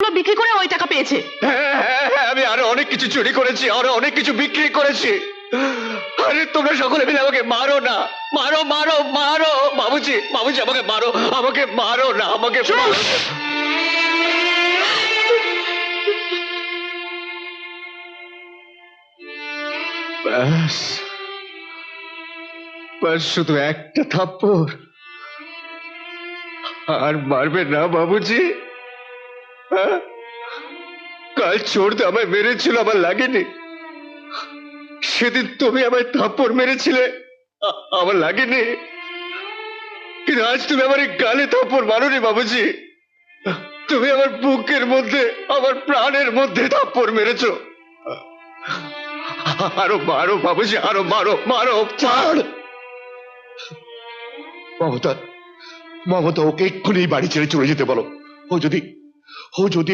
কাপড়গুলো বিক্রি করে ওই টাকা পেয়েছে। হ্যাঁ, আমি আরো অনেক কিছু চুরি করেছি, আরো অনেক কিছু বিক্রি করেছি। আরে তোমরা সকলে মিলে আমাকে মারো না, মারো মারো মারো। বাবুজি, বাবুজি আমাকে মারো, আমাকে মারো না, আমাকে মারো। ব্যাস ব্যাস, শুধু একটা থাপ্পড়, আর মারবে না বাবুজি? হ্যাঁ? কাল চোর তো আমায় মেরেছিল, আমার লাগেনি? সেদিন তুমি আমায় থাপ্পড় মেরেছিলে, আমার লাগেনি? কিন্তু আজ তুমি আমার এই গালে থাপ্পড় মারোনি বাবুজি। তুমি আমার বুকের মধ্যে, আমার প্রাণের মধ্যে থাপ্পড় মেরেছো। আরো মারো বাবুজি, আরো মারো মারো। ছাড় মমতা, মমতা ওকে এক্ষুনি বাড়ি ছেড়ে চলে যেতে বলো। ও যদি